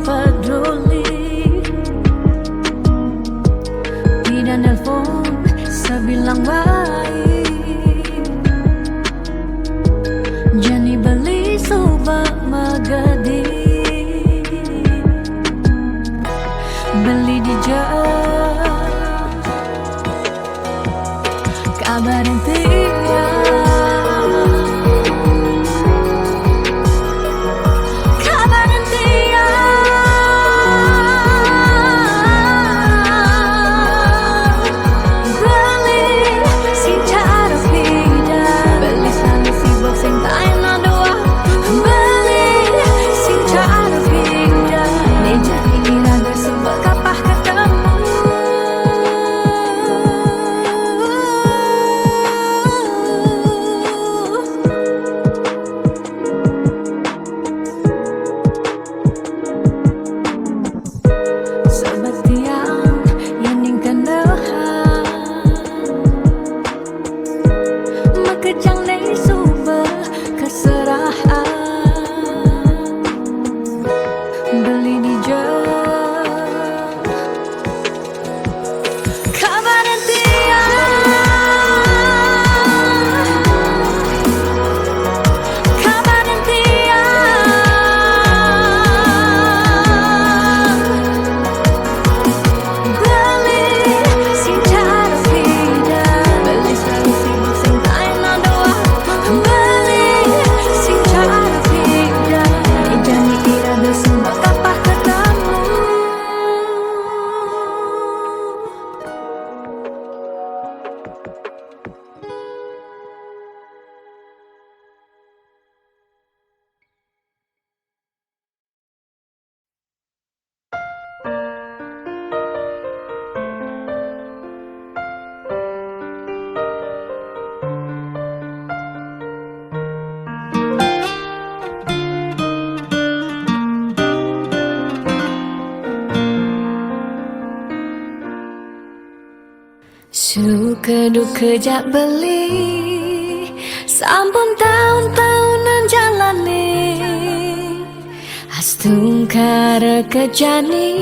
peduli. Tidak nelpon sebilang baik, Jani beli subak magadi, beli di jauh kabar yang tiada. Suka duka jak beli, sampun tahun-tahunan jalani, astungkara kejani,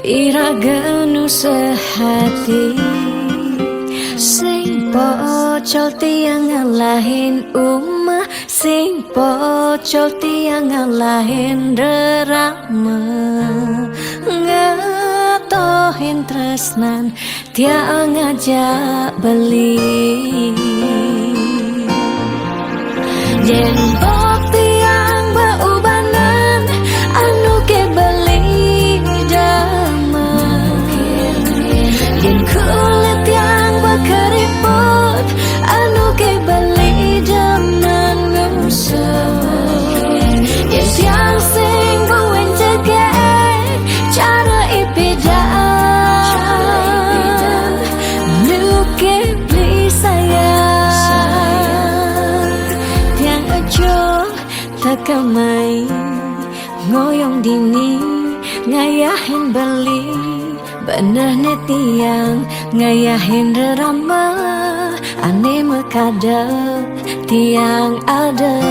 iraganu sehati. Sing pocol tiang ngalahin umah, sing pocol tiang ngalahin derama, ngatohin tresnan tiang ngajak beli. Yen bok tiang beubanan anu ke beli dama, yen kulit tiang berkeriput anu ke beli dama nusuk, yen tiang sing buen jegek cara ipidan nuke beli sayang, tiang ajo takamai ngoyong dini ngayahin beli, bener tiang ngayahin derama, ane mekadep tiang ada,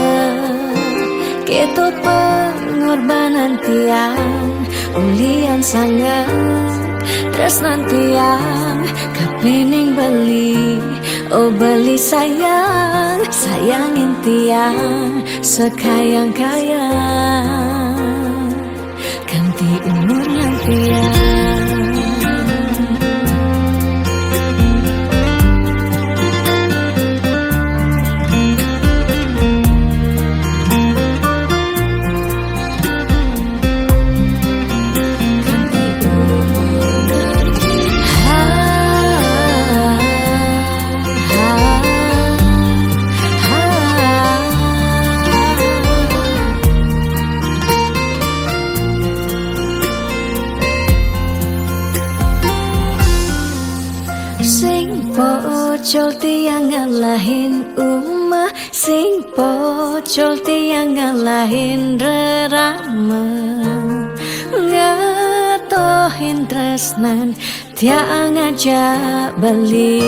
ketut pengorbanan tiang ulian sangat, tresnan tiang kapening beli, oh beli sayang, sayangin tiang sekayang-kayang, ganti umur yang tiang. Pocol tiang ngalahin umah, sing pocol tiang ngalahin rerama, ngatohin tresnan tiang ngajak beli.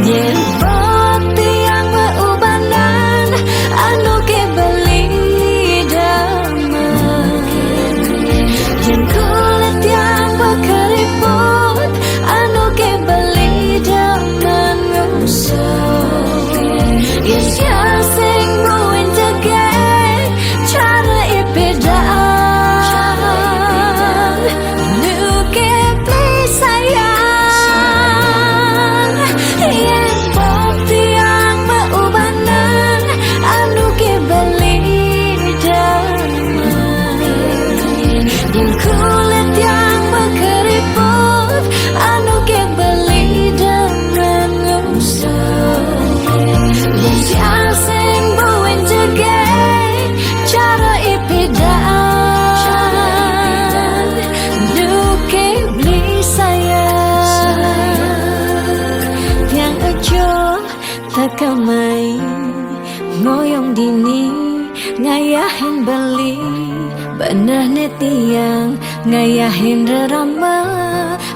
Yen pok tiang beubanan anu ke beli tekamai ngoyong dini ngayahin beli bener netiang ngayahin drama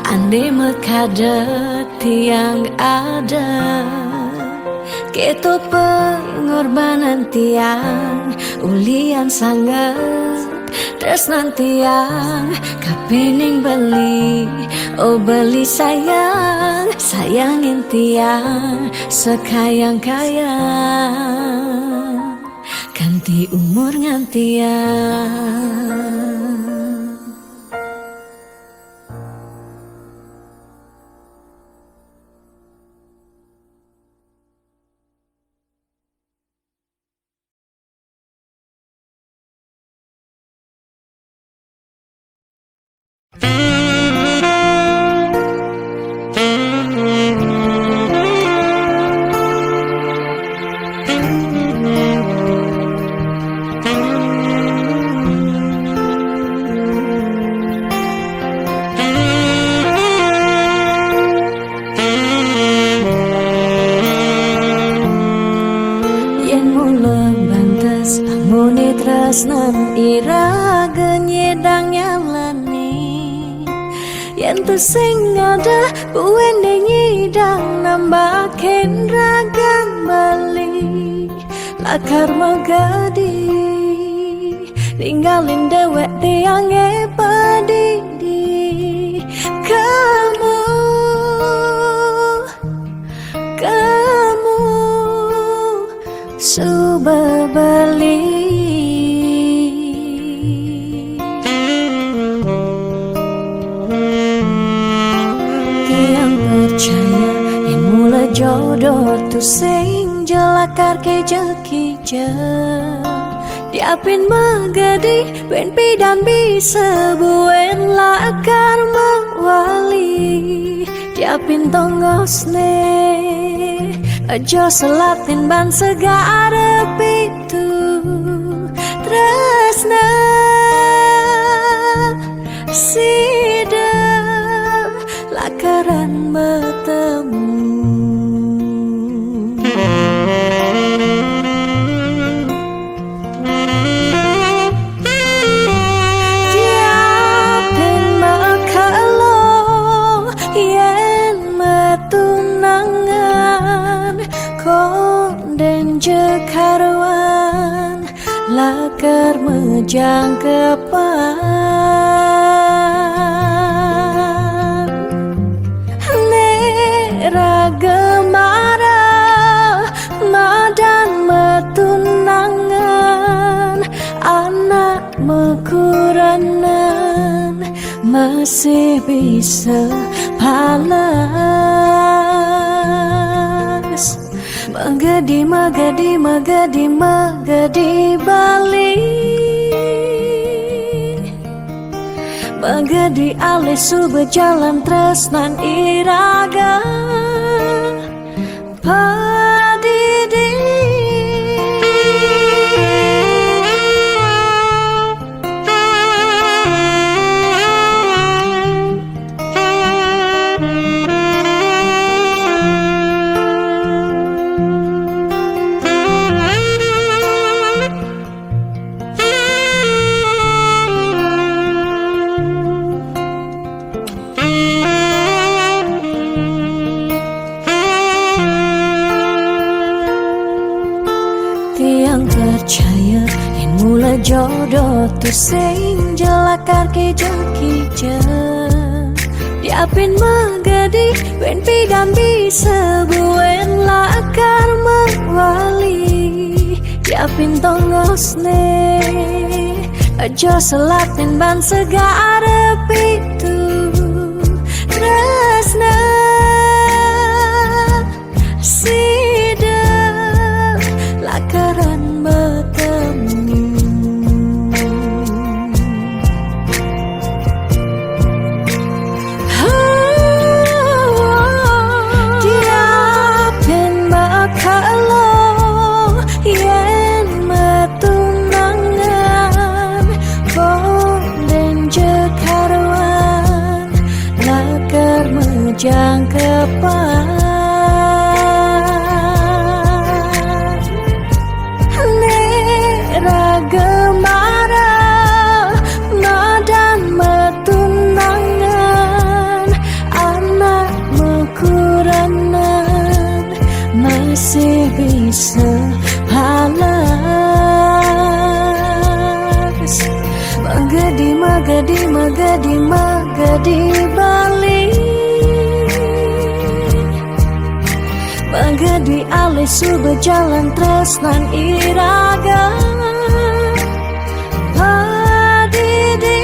ande mekadet tiang ada keto pengorbanan tiang ulian sangat tresnan tiang kapining beli oh beli sayang sayangin tiang sekayang-kayang ganti umur ngantiang. Tresnan iraga nyedang nyalani yen tu sing ada buende nyidang nambahin ragang bali lakar magadi ninggalin dewek tiang padidi kamu suba bali jodoh tu sing jelakar ke jekija diapin magadi ben pidan bisa buen lakar mawali diapin tongosne aja selatin ban segara pitu tresna sida lakaran bertemu Jekaruan lakar mejang kepan nera gemara madan metunangan anak mekuranan masih bisa palas magadi magadi magadi magadi bali magadi alis berjalan tresnan iraga padidi percaya yang mula jodoh tu sing jelakar ke jekija diapin magadi ben pidan bisa buen lakar mawali diapin tongosne aja selatin ban segara pitu tresna sida lakaran bertemu diapin bakalo yen metunangan bonden jekaruan lakar mejang masih bisa balas. Magadi, magadi, magadi, magadi balik. Magadi alih subuh jalan tresnan iraga. Padidi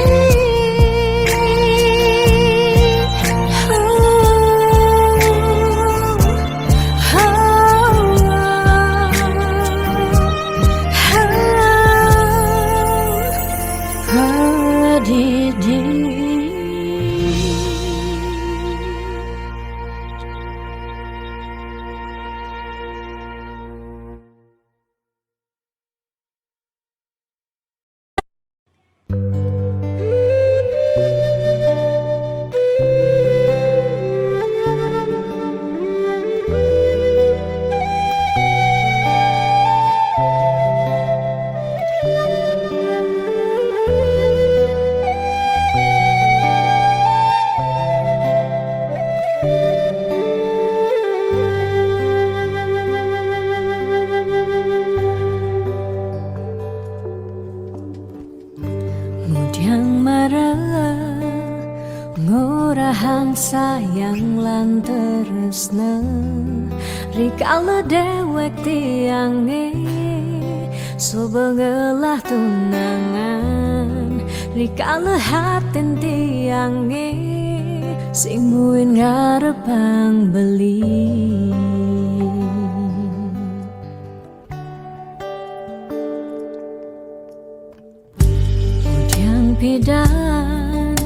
ngurahang sayang lan tresna rikala dewek tiange subengelah tunangan rikala hatin tiange sing muin ngarepang beli. Udiang pidan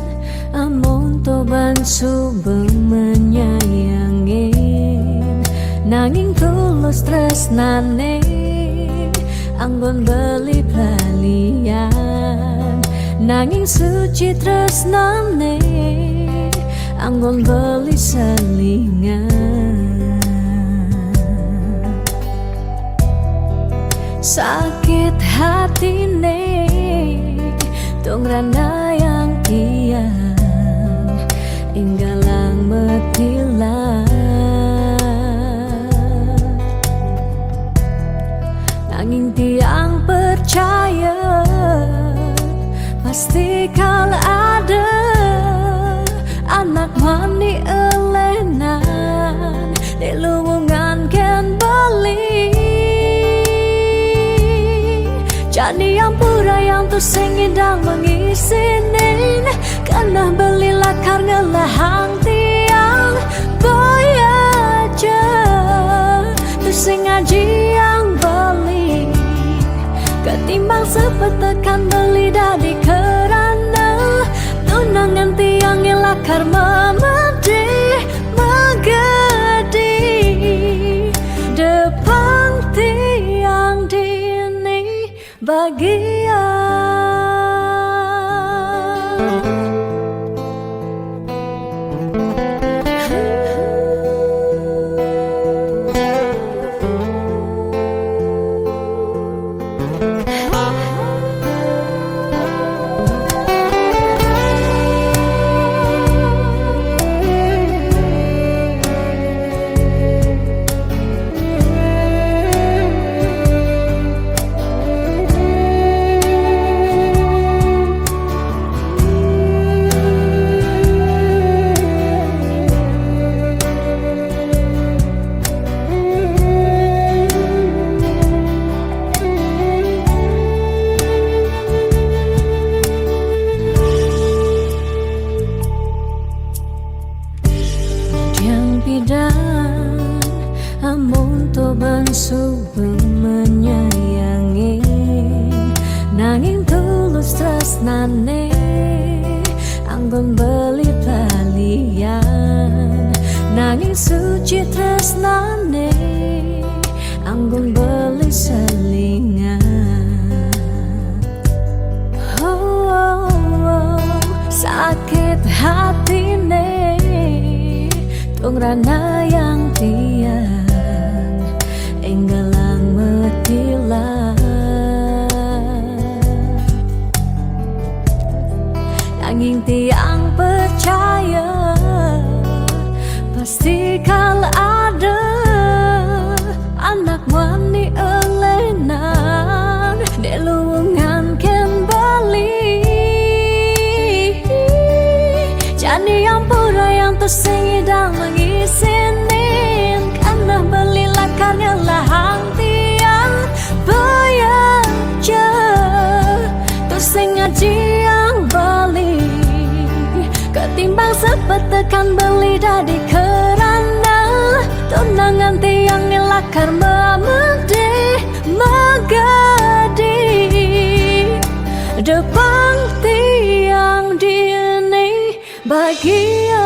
amon toban subeng menyayangin nanging tulus tresnane anggon beli pelalian nanging suci tresnane anggon beli selingan. Sakit hatine tong rana yang tiang inggalang metilan nanging tiang percaya pasti kal ada anak mani elenan di luwungan ken bali jadi yang pura yang tuh sing indang mengisinin karena beli lakar ngelahang tiang boy aja tuh sing ngaji yang beli ketimbang sepetekan beli dari kerana tunangan tiang yang lakar memedi magadi depan tiang dini bagian. Amun toban subeng menyayangi nanging tulus tresnane anggon beli palian nanging suci tresnane anggon beli selingan. Sakit hatine tong rana yang tiang enggalang metilan nanging tiang percaya pasti kal ada Wani elenan de luwungan ken bali Jani yang pura yang tersengi dan mengisinin Karena beli lakarnya lahang tiang Bayaja tersengaja yang bali Ketimbang sepetekan beli dari kerana Tunangan tiang nilakar memede Magadi Depan tiang dini bahagia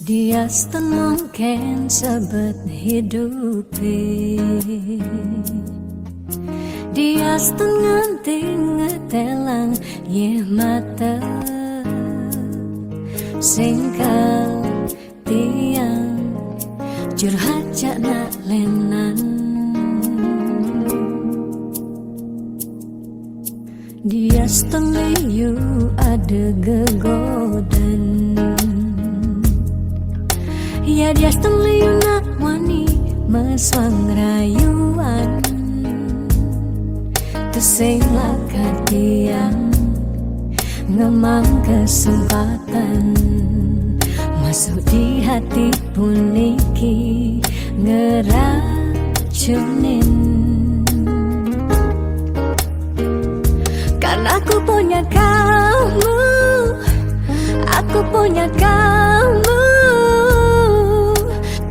Dia mungkin sebut hidupi Dia setengah telang ye mata Singkal tiang curhat nak lenan Dia setengah you ada gegodan Ya dia setengah nak wani meswang rayuan Tesing lakat tiang ngemang kesempatan Masuk di hati puniki ngeracunin Karena aku punya kamu Aku punya kamu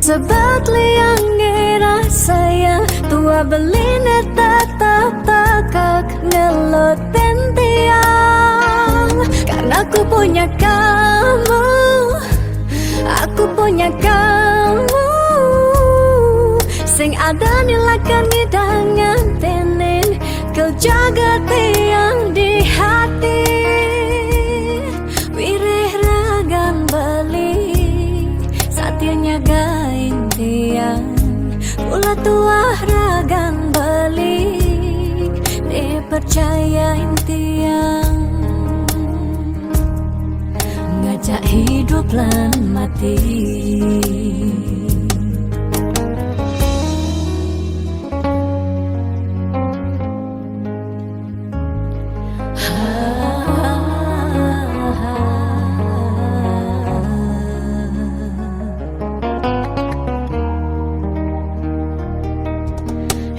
Sebab liang ngira sayang Tua beline tetap takak ngelotin tiang Karena aku punya kamu Aku punya kamu Sing ada nilakan ngidangan tenin Kau jaga tiang di hati Wirih ragan beli Satianya gain tiang Pula tuah ragan beli Dipercayain tiang Ngajak hidup lan mati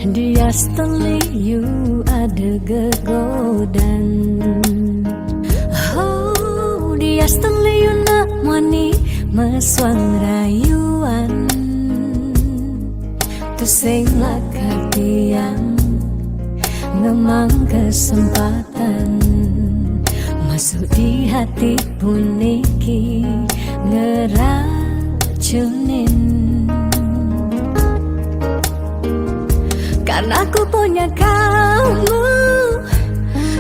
Dia setelah you ada gegodan Oh, dia setelah you nak wani meswang rayuan Tusing lakat tiang ngemang kesempatan Masuk di hati puniki ngeracunin Karena aku punya kamu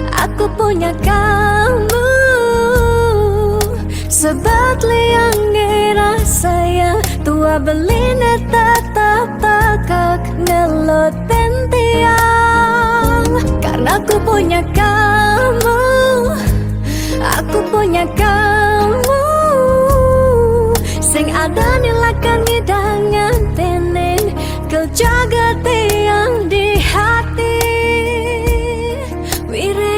Aku punya kamu Sebab liang ngira sayang Tua beline tetap takak ngelotin tiang Karena aku punya kamu Aku punya kamu Sing ada nilakan ngidangan tenin Kau jaga tiang di hati Wirih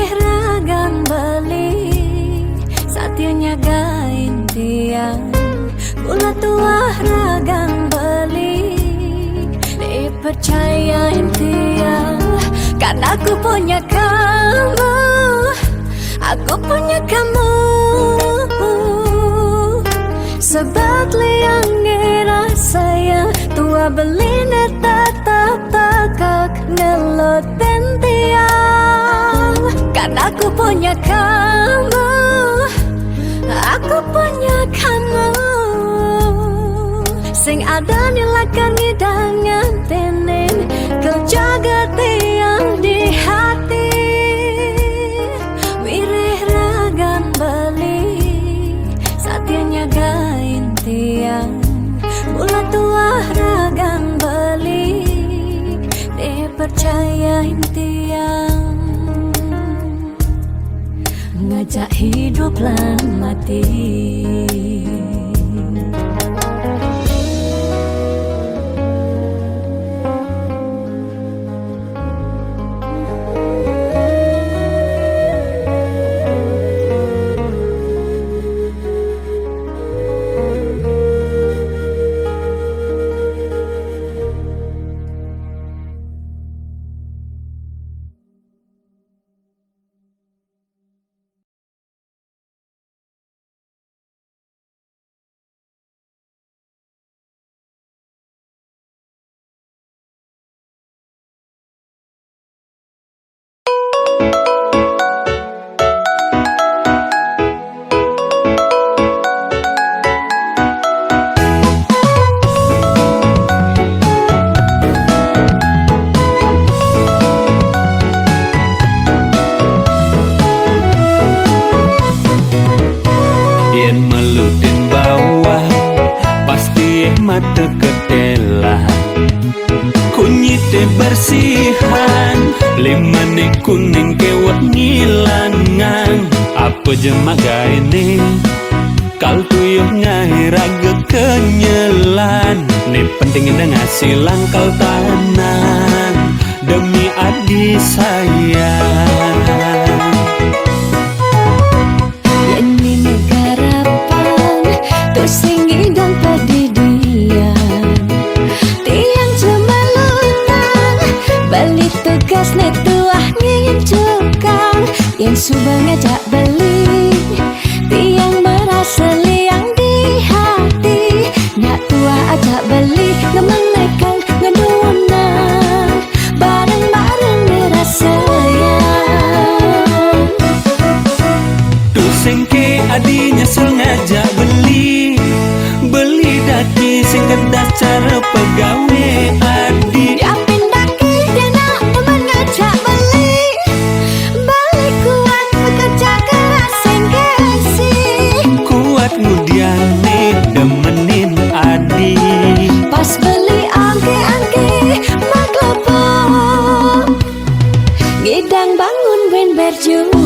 percayain tiang, karena aku punya kamu, aku punya kamu. Sebab liang ngira sayang tua beline tetap takak ngelot tiang, karena aku punya kamu, aku punya kamu. Sing ada nilakan hidangan tenin, kau jaga tiang di hati. Wirih ragan beli, satianya gain tiang. Bulan tua ragan beli, dipercayain tiang. Ngajak hidup lan mati. Mata ketela kunyite bersihan, limane kuning kewat ngilangan. Apa jemaga ini kal tuyuh ngai raga kenyelan. Nih penting dah ngasih langkal tanan demi adi sayang. Ini negara pang terus tinggi dan pedidian, tiang cuma lutang balik tugas netuah ngincukan. Yang suka ngajak beli, tiang merasa liang di hati. Nak tua ajak beli, ngemenekang ngedunan, bareng-bareng merasa sayang. Tuh sengke adinya sengaja beli daki sing kedah cara pegawe adi. Diapin daki dia nak teman ngajak beli, balik kuat bekerja keras sengkesi. Kuat ngudiane demenin adi. Pas beli angke-angke maklopo, ngidang bangun ben berjuang.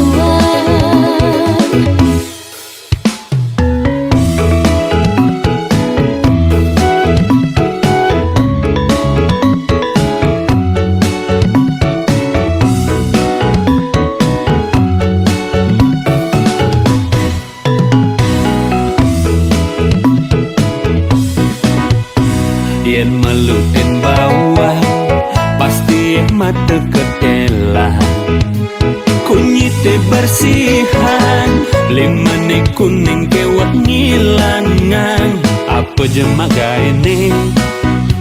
Yen melutin bawah pasti mata ketela kunyite bersihan, limane kuning kewat ngilangan. Apa jemaga ini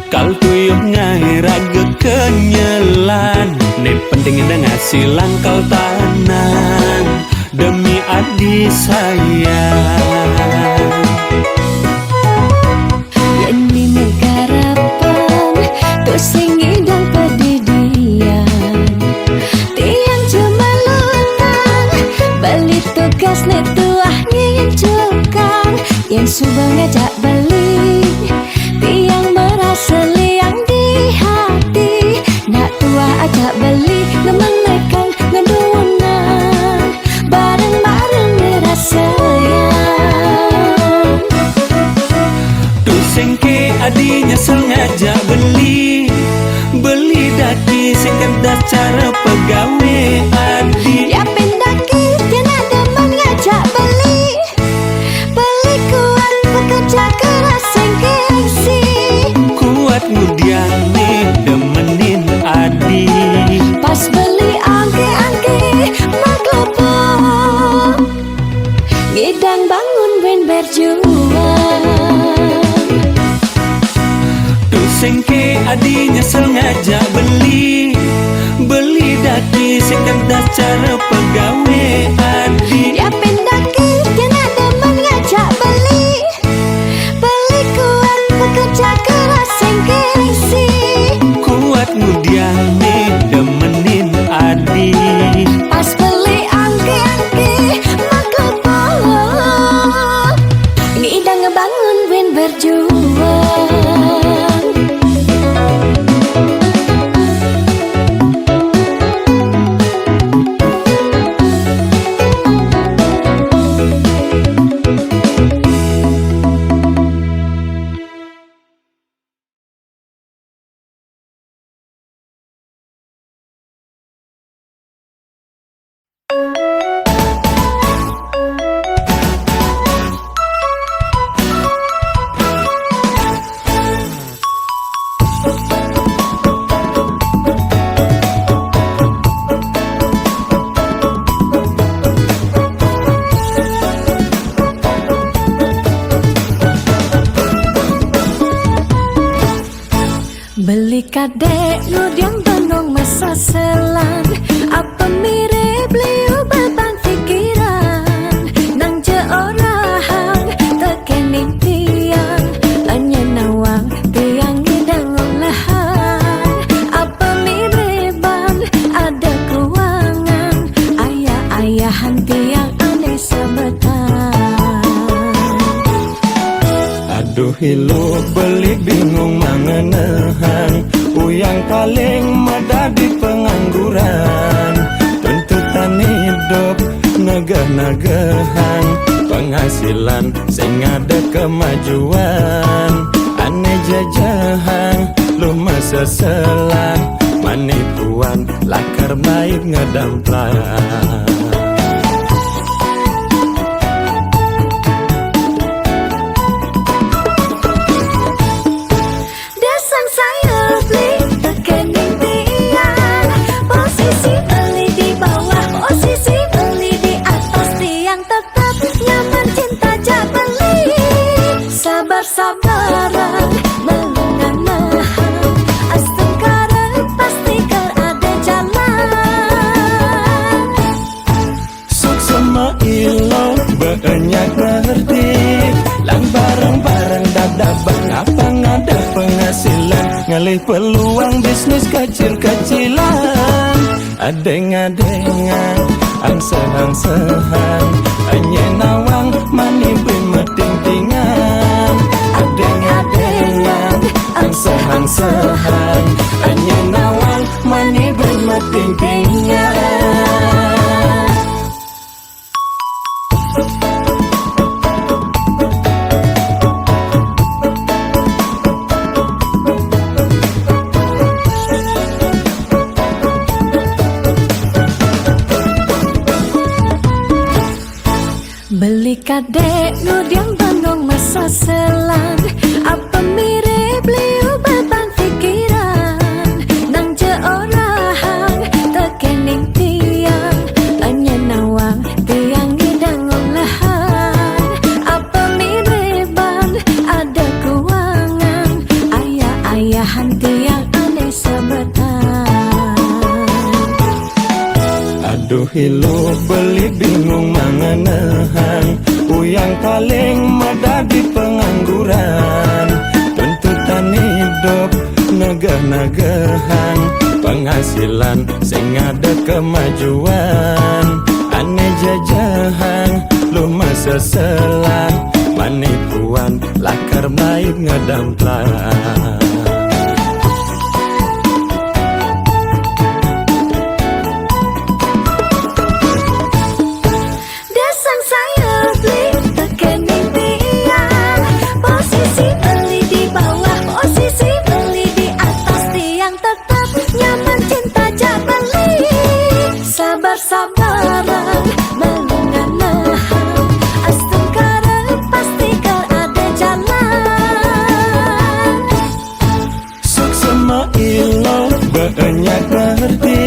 kal tuyuh ngai raga kenyelan. Nih penting dah ngasih langkal tanan demi adi sayang. Ini negara pang terus tinggi dan pedidian, tiang cuma lutang balik tugas netuah ngincukan. Yang suka ngajak beli, tiang merasa liang di hati. Nak tua ajak beli, ngemenekang ngedunan, bareng-bareng merasa sayang. Tuh sengke adinya sengaja beli daki sing kedah cara pegawe adi. Diapin daki dia nak teman ngajak beli, beli kuat bekerja keras sengkesi. Kuat ngudiane demen berjuang. Tu sengke adi nyesel ngajak beli daki sekedar cara pegawai adi. Dia pendaki kena demen ngajak beli kuat bekerja keras sengke isi. Kuat mudian nih demenin adi. Pas beli angki-angki maka bolong. Ini ida ngebangun win berjuang. Beli kadek nudiang bandung masa selan. Apa mirip beliau beban pikiran. Nang je orang tekening tiang hanya nawang tiang hidang olahan. Apa mirip ban ada keuangan. Ayah-ayahan tiang aneh sebetan. Aduh hilu beli bingung mangenahan. Uyang paling medadi pengangguran. Tuntutan hidup negah-negahan. Penghasilan sing ada kemajuan. Aneh jajahan lu masa selang. Manipuan lakar baik ngedamplang. Sabar-sabaran mengenang astengkara pasti ada jalan. Sok sama ilo banyak ngerti. Lang bareng-bareng dadabang apa ngada penghasilan. Ngalih peluang bisnis kecil-kecilan. Adeng-adengan angsehan-sehan. Hanya nawang mani bin meting-tingan. Adeng-adengan angsehan-sehan. Hanya nawang mani bin meting-tingan. Beli kadek nudiang bandung masa selang. Apa mirip beliau beban pikiran. Nang je orang tekening tiang hanya nawang tiang hidang olahan. Apa mirip ban ada keuangan. Ayah-ayahan tiang aneh sebetan. Aduh hilu beli bingung mangenahan. Uyang paling medadi pengangguran. Tuntutan hidup negah-negahan. Penghasilan sing ada kemajuan. Aneh jajahan lu masa selang. Manipuan lakar baik ngedamplang. Sabar-sabaran mengenang astengkara pasti ada jalan. Sok sama ilo banyak ngerti.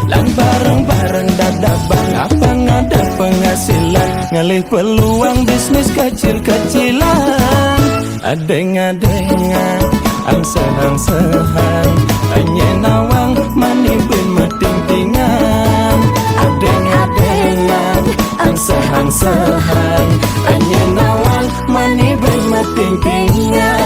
Lang bareng-bareng dadabang apa ngada penghasilan. Ngalih Cari peluang bisnis kecil-kecilan, adeng-adengan, angsehan-sehan, tanya nawang mani bin meting-tingan. Adeng-adengan, angsehan-sehan, tanya nawang mani bin meting-tingan.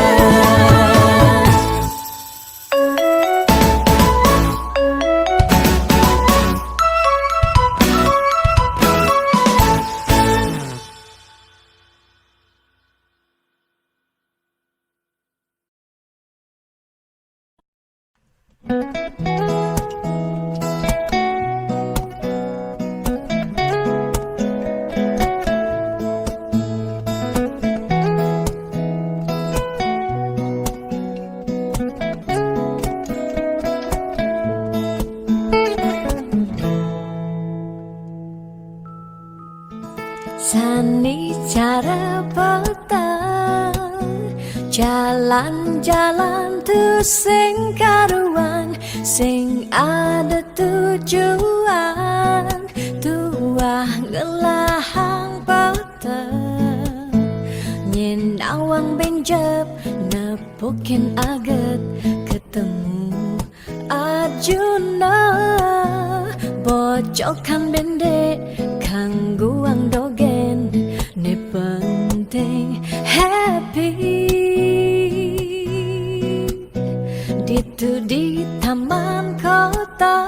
Sani cara petang, jalan-jalan tu sing karuan, sing ada tujuan, tuah ngelahang petang, nyen awang benjep nepukin aget ketemu Arjuna, bocokan bendek kangguang dogen ne penting happy. Ditu di taman kota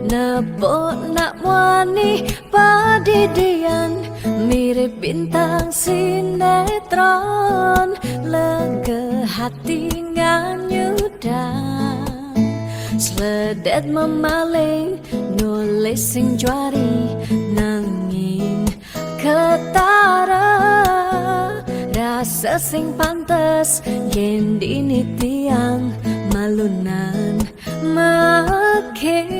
nebok nak wani padidian, mirip bintang sinetron, lega hati nganyudan, sledet memaling nulis sing juari nanging ketara, rasa sing pantes yen dini tiang malunan makin.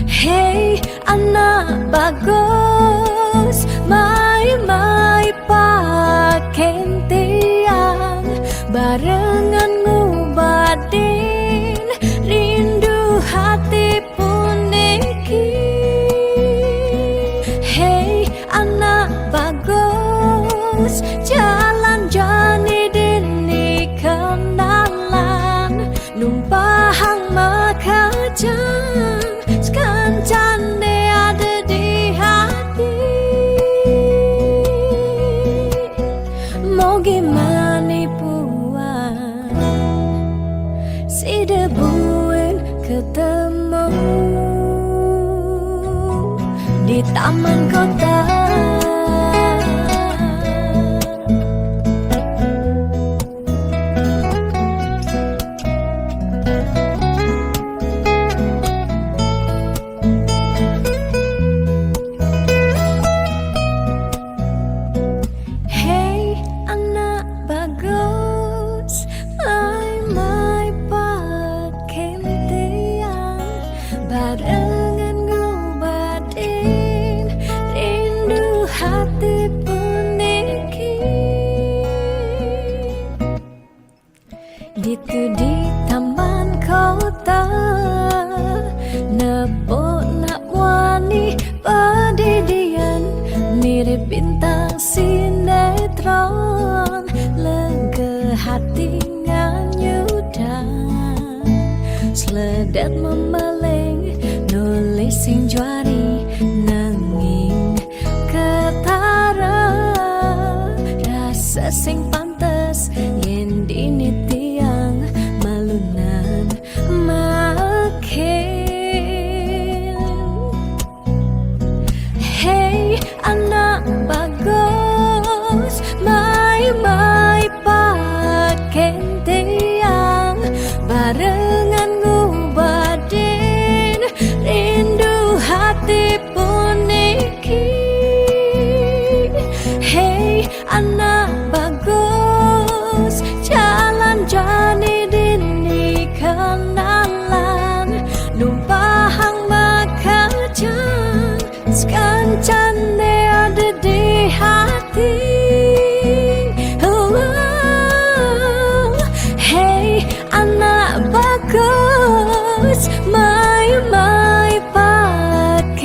Hey anak bagus, mai-mai paken tiang, barengan ngubadin rindu hati puniki. Hey anak bagus, jalan jani dini kenalan, numpahang makajang, sekancan de ada di hati. Mau gimana puan, si debuin ketemu di taman kota. Hey anak bagus, mai-mai pakai tiang, barengan ngobadin rindu hati puniki. Ditu di taman kota nebok nak wani padidian, mirip bintang sinetron, lega hati nganyudan, sledet memeleng nulis sing juari nanging ketara, rasa sing pantes yen dini tiang malunan makin. Hey anak bagus, mai-mai paken tiang, barengan ngubadin rindu hati puniki. Hey anak bagus, jalan jani dini kenalan, numpahang makajang, sekancan de ada di hati. Hey anak bagus, mai-mai pakai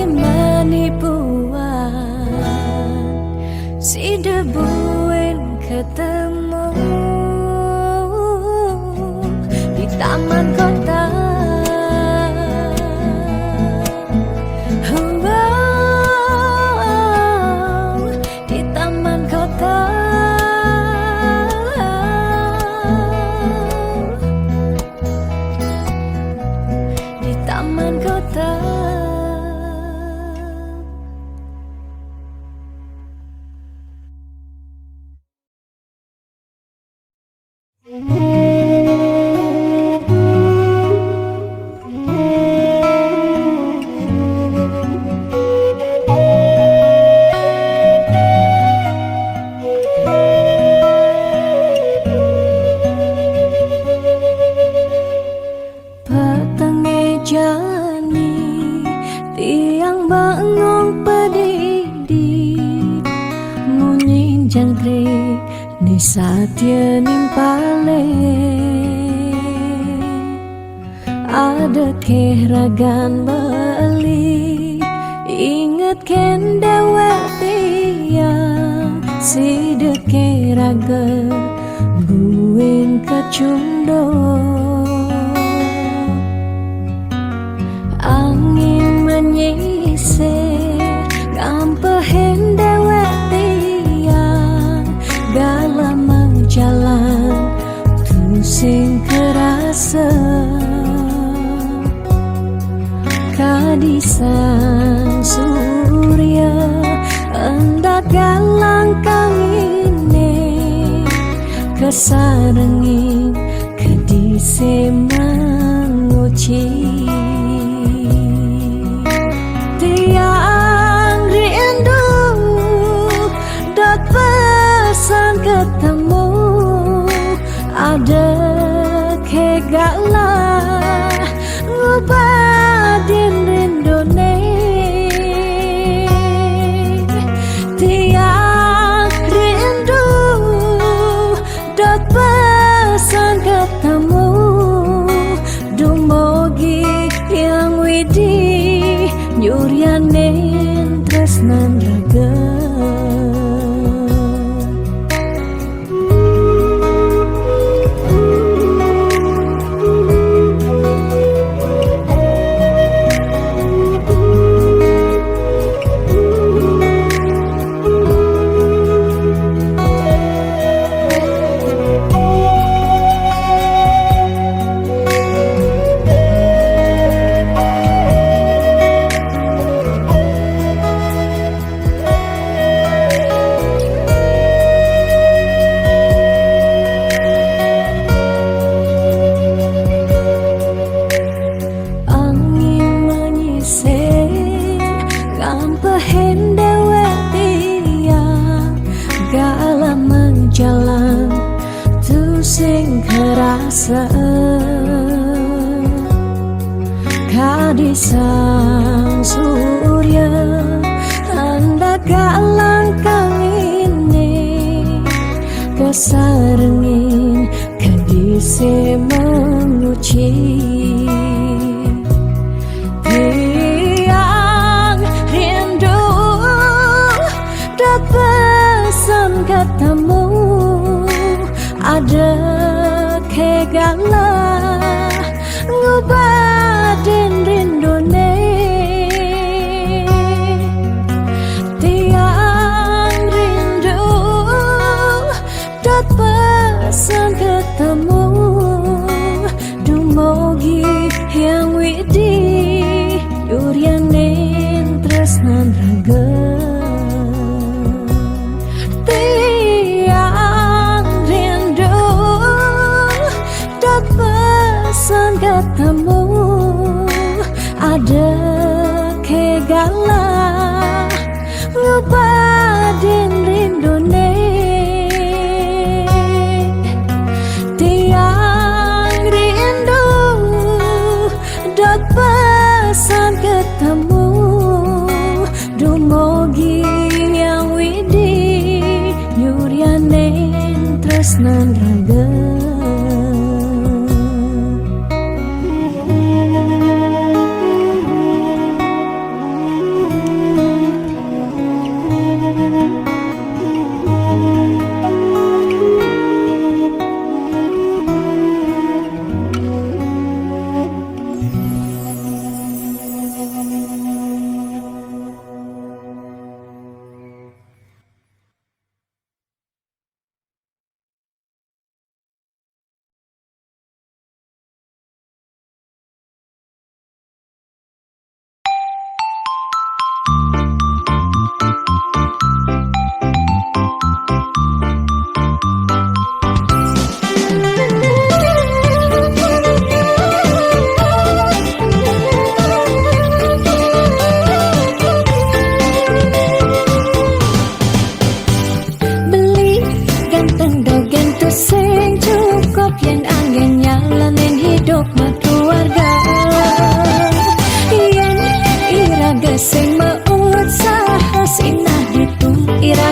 manipuan si debuin ketemu di taman kota. Di taman kota. Di taman kota. Petenge jani tiang bangong pedidi munyi jangkrik ni satya nimpale ada kehragan beli inget ken dewek tiang si deke raga buin kecundo. Angin menyisir gampehen dewek tiang galamang jalan tusing kerasa kadisan surya hendak galang kangine kesarengin kedise manguci. Tiang rindu dot pesan ketemu ada kegalah ngubadin rindone. Tiang rindu dot pesan ketemu dumogi yang widi nyuryanen tresnan raga. Gampehen dewek tiang galamang jalan tusing kerasa kadisang surya hendak galang kangine kesarengin kadise menguci. Pesan ketemu ada kegalah ngubadin rindone. Tiang rindu dot pesan ketemu dumogi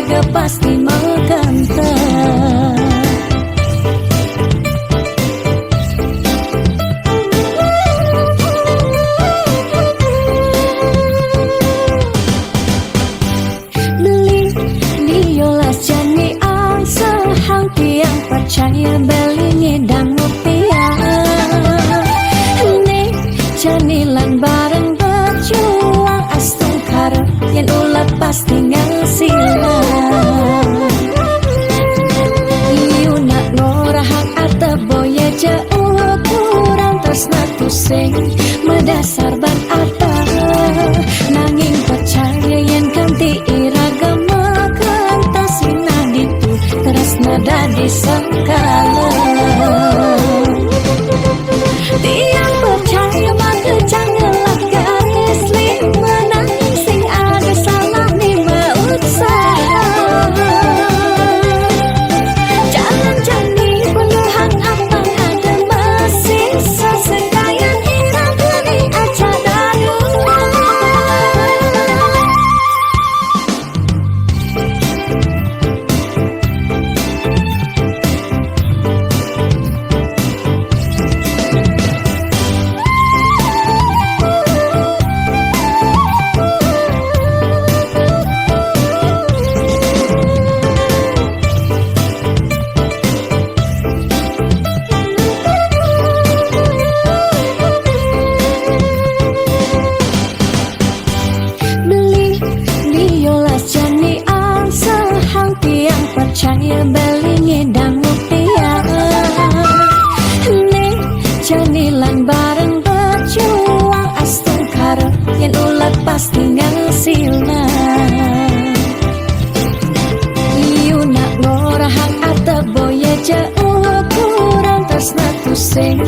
iraga pasti makanta. Yang percaya beli ngedang rupiah nih janilan bareng berjuang astung karep yang ulah pasti ngasilan iu nak ngorahak atau boya jauh kurang tresna tusing medasar ban apa nanging percaya yang ganti iraga makantasi naditu tresna dadi sengkala tiang percaya maka janganlah garis lima nanging sing ada salah lima usaha jangan jani penuhan apa ada masih sesekayan iraga ni aja daru. Percaya beli ngedang rupiah nih janilan bareng berjuang astung karep yang ulat pasti ngasilan iu nak ngorahang atau boya jauh kurang tresna tusing